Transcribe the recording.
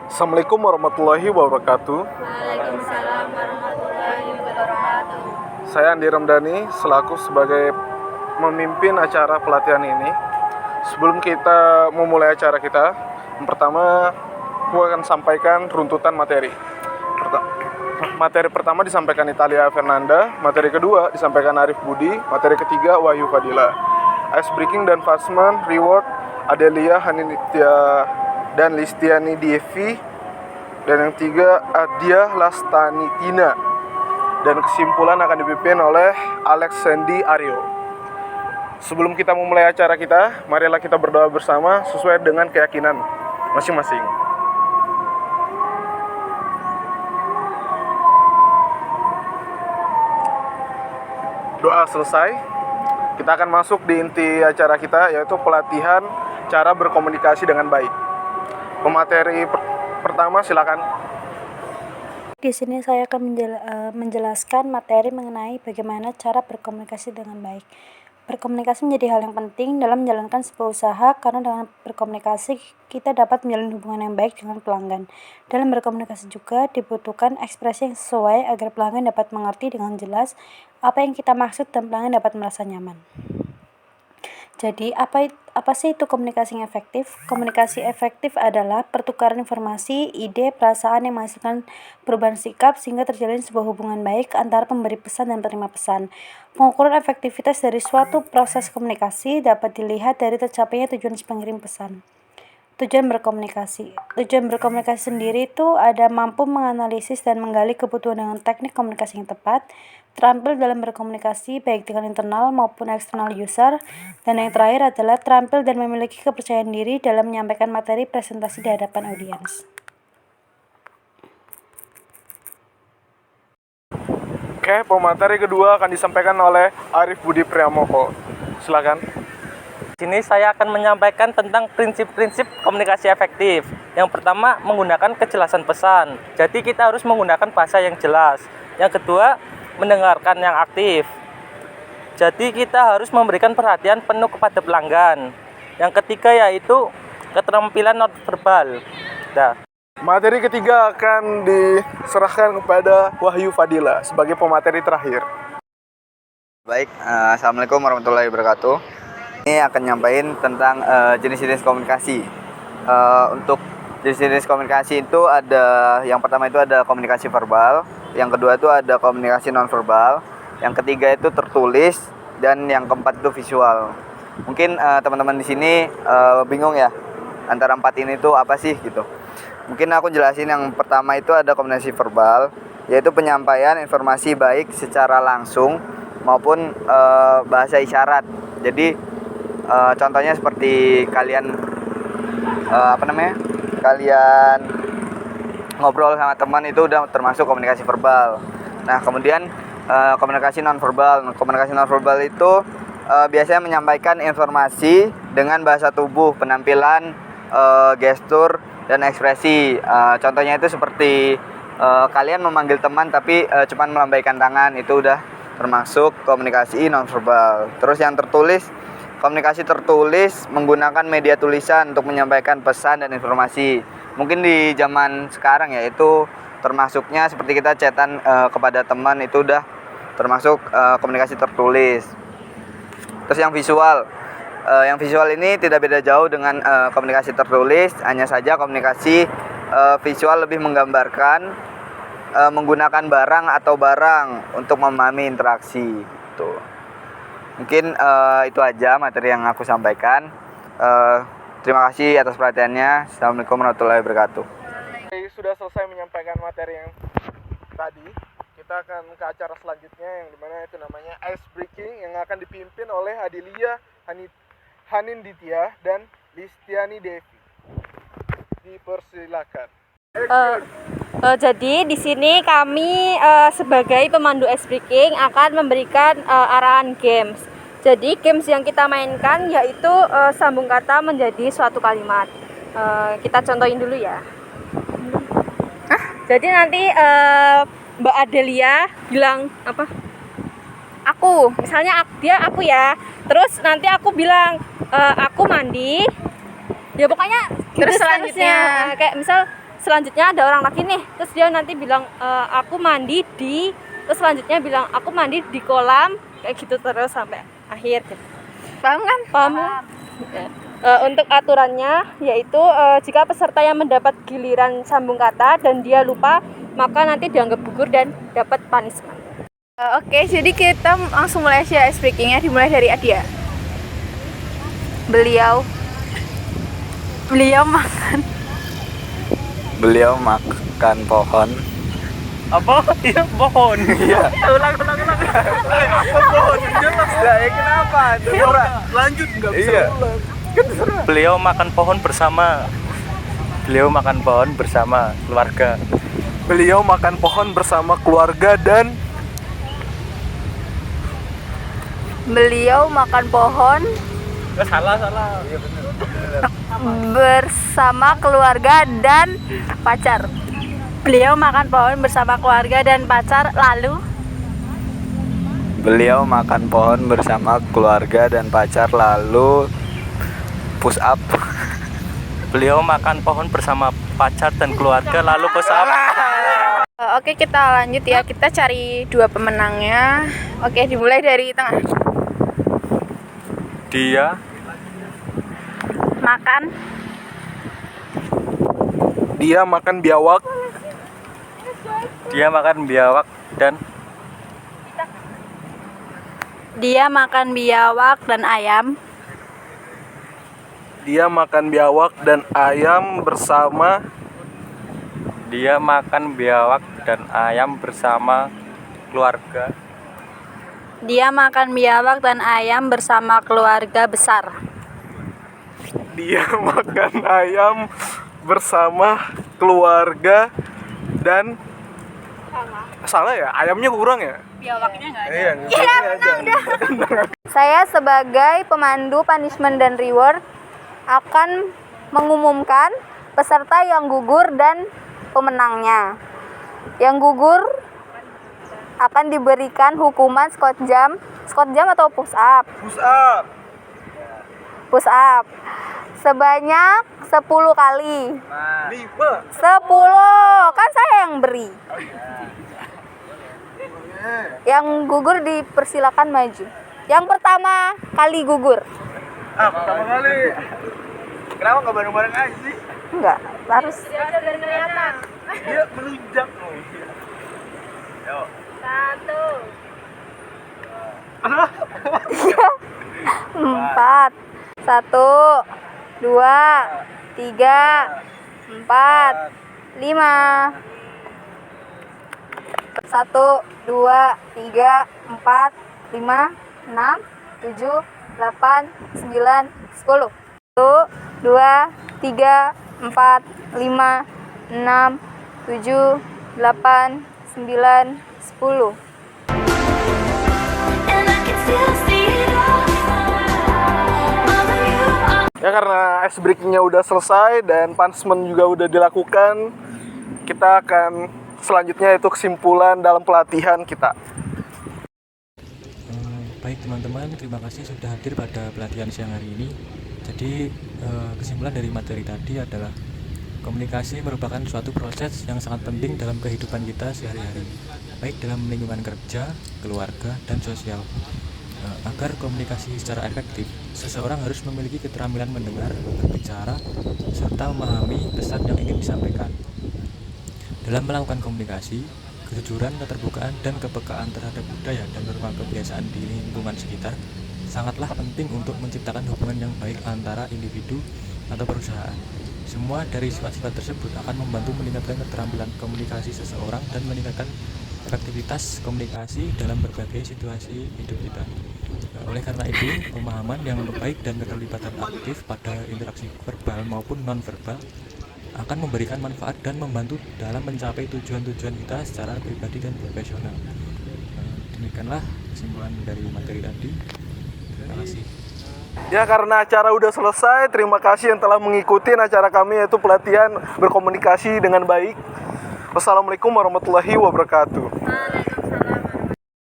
Assalamualaikum warahmatullahi wabarakatuh. Waalaikumsalam warahmatullahi wabarakatuh. Saya Andi Ramdhani selaku sebagai memimpin acara pelatihan ini. Sebelum kita memulai acara kita, yang pertama aku akan sampaikan runtutan materi. Materi pertama disampaikan Italia Fernanda, materi kedua disampaikan Arif Budi, materi ketiga Wahyu Fadila. Ice breaking dan fastman reward Adelia Haninitia dan Listiani Devi, dan yang tiga Adia Lastanitina, dan kesimpulan akan dipimpin oleh Alex Sandy Aryo. Sebelum kita memulai acara kita, marilah kita berdoa bersama sesuai dengan keyakinan masing-masing. Doa selesai, kita akan masuk di inti acara kita, yaitu pelatihan cara berkomunikasi dengan baik. Pemateri pertama silakan. Di sini saya akan menjelaskan materi mengenai bagaimana cara berkomunikasi dengan baik. Berkomunikasi menjadi hal yang penting dalam menjalankan sebuah usaha, karena dengan berkomunikasi kita dapat menjalin hubungan yang baik dengan pelanggan. Dalam berkomunikasi juga dibutuhkan ekspresi yang sesuai agar pelanggan dapat mengerti dengan jelas apa yang kita maksud dan pelanggan dapat merasa nyaman. Jadi, apa sih itu komunikasi yang efektif? Komunikasi efektif adalah pertukaran informasi, ide, perasaan yang menghasilkan perubahan sikap sehingga terjalin sebuah hubungan baik antara pemberi pesan dan penerima pesan. Pengukuran efektivitas dari suatu proses komunikasi dapat dilihat dari tercapainya tujuan si pengirim pesan. Tujuan berkomunikasi sendiri itu ada mampu menganalisis dan menggali kebutuhan dengan teknik komunikasi yang tepat, terampil dalam berkomunikasi baik dengan internal maupun eksternal user, dan yang terakhir adalah terampil dan memiliki kepercayaan diri dalam menyampaikan materi presentasi di hadapan audiens. Oke, pemateri kedua akan disampaikan oleh Arif Budi Priamoko. Silakan. Di sini saya akan menyampaikan tentang prinsip-prinsip komunikasi efektif. Yang pertama, menggunakan kejelasan pesan. Jadi kita harus menggunakan bahasa yang jelas. Yang kedua, mendengarkan yang aktif. Jadi kita harus memberikan perhatian penuh kepada pelanggan. Yang ketiga yaitu keterampilan nonverbal. Materi ketiga akan diserahkan kepada Wahyu Fadila sebagai pemateri terakhir. Baik, Assalamualaikum warahmatullahi wabarakatuh. Ini akan nyampain tentang jenis-jenis komunikasi. Untuk jenis-jenis komunikasi itu ada, yang pertama itu ada komunikasi verbal, yang kedua itu ada komunikasi nonverbal, yang ketiga itu tertulis, dan yang keempat itu visual. Mungkin teman-teman di sini bingung ya antara empat ini itu apa sih gitu. Mungkin aku jelasin. Yang pertama itu ada komunikasi verbal, yaitu penyampaian informasi baik secara langsung maupun bahasa isyarat. Jadi contohnya seperti kalian kalian ngobrol sama teman, itu udah termasuk komunikasi verbal. Nah, kemudian komunikasi nonverbal. Komunikasi nonverbal itu biasanya menyampaikan informasi dengan bahasa tubuh, penampilan, gestur, dan ekspresi. Contohnya itu seperti kalian memanggil teman tapi cuma melambaikan tangan, itu udah termasuk komunikasi nonverbal. Terus yang tertulis, komunikasi tertulis menggunakan media tulisan untuk menyampaikan pesan dan informasi. Mungkin di zaman sekarang ya, itu termasuknya seperti kita chatan kepada teman, itu udah termasuk komunikasi tertulis. Terus yang visual. Yang visual ini tidak beda jauh dengan komunikasi tertulis, hanya saja komunikasi visual lebih menggambarkan menggunakan barang atau barang untuk memahami interaksi. Tuh. Mungkin itu aja materi yang aku sampaikan. Terima kasih atas perhatiannya. Assalamualaikum warahmatullahi wabarakatuh. Sudah selesai menyampaikan materi yang tadi, kita akan ke acara selanjutnya yang dimana itu namanya ice breaking, yang akan dipimpin oleh Adelia Haninditya dan Listiani Devi. Dipersilakan. Jadi di sini kami sebagai pemandu ice breaking akan memberikan arahan games. Jadi games yang kita mainkan yaitu sambung kata menjadi suatu kalimat. Kita contohin dulu ya. Jadi nanti Mbak Adelia bilang apa? Aku, misalnya dia aku ya. Terus nanti aku bilang aku mandi. Ya pokoknya Terus selanjutnya kayak misal selanjutnya ada orang lagi nih, terus dia nanti bilang aku mandi di, terus selanjutnya bilang aku mandi di kolam, kayak gitu terus sampai akhir gitu. Paham kan? Paham. Untuk aturannya yaitu jika peserta yang mendapat giliran sambung kata dan dia lupa, maka nanti dianggap gugur dan dapat punishment. Oke, jadi kita langsung mulai aja ice breakingnya, dimulai dari Adia. Beliau makan pohon. Apa? Iya, pohon. Iya. Ulang. Pohon jelas. Ya kenapa? Lanjut nggak bisa Iya. ulang. Beliau makan pohon bersama keluarga. Beliau makan pohon bersama keluarga dan Beliau makan pohon Salah. bersama keluarga dan pacar. Beliau makan pohon bersama keluarga dan pacar, lalu Beliau makan pohon bersama keluarga dan pacar lalu push up. Beliau makan pohon bersama pacar dan keluarga lalu push up. Oke, kita lanjut ya. Kita cari dua pemenangnya. Oke, dimulai dari tengah. Dia makan biawak. Dia makan biawak dan dia makan biawak dan ayam. Dia makan biawak dan ayam bersama. dia makan biawak dan ayam bersama keluarga. Dia makan biawak dan ayam bersama keluarga besar. Dia makan ayam bersama keluarga dan salah ya, ayamnya kurang ya. Biawaknya nggak ada. Iya, Saya sebagai pemandu punishment dan reward akan mengumumkan peserta yang gugur dan pemenangnya. Yang gugur akan diberikan hukuman squat jump atau push up. Push up sebanyak 10 kali. 10, kan saya yang beri. Yang gugur dipersilakan maju. Yang pertama kali gugur. Pertama kali. Kenapa nggak bareng-bareng aja sih? Enggak, harus. Dia melunjak loh. Yo. 4. 1, 2, 3, 4, 5. 1, 2, 3, 4, 5, 6, 7, 8, 9, 10. 1, 2, 3, 4, 5, 6, 7, 8, 9, 10. Ya karena ice breakingnya udah selesai dan punishment juga udah dilakukan, kita akan selanjutnya itu kesimpulan dalam pelatihan kita. Baik teman-teman, terima kasih sudah hadir pada pelatihan siang hari ini. Jadi kesimpulan dari materi tadi adalah komunikasi merupakan suatu proses yang sangat penting dalam kehidupan kita sehari-hari, baik dalam lingkungan kerja, keluarga, dan sosial. Agar komunikasi secara efektif, seseorang harus memiliki keterampilan mendengar, berbicara, serta memahami pesan yang ingin disampaikan. Dalam melakukan komunikasi, kejujuran, keterbukaan, dan kepekaan terhadap budaya dan norma kebiasaan di lingkungan sekitar sangatlah penting untuk menciptakan hubungan yang baik antara individu atau perusahaan. Semua dari sifat-sifat tersebut akan membantu meningkatkan keterampilan komunikasi seseorang dan meningkatkan efektivitas komunikasi dalam berbagai situasi hidup kita. Oleh karena itu, pemahaman yang baik dan keterlibatan aktif pada interaksi verbal maupun non-verbal akan memberikan manfaat dan membantu dalam mencapai tujuan-tujuan kita secara pribadi dan profesional. Demikianlah kesimpulan dari materi tadi. Terima kasih. Ya karena acara udah selesai, terima kasih yang telah mengikuti acara kami yaitu pelatihan berkomunikasi dengan baik. Wassalamualaikum warahmatullahi wabarakatuh.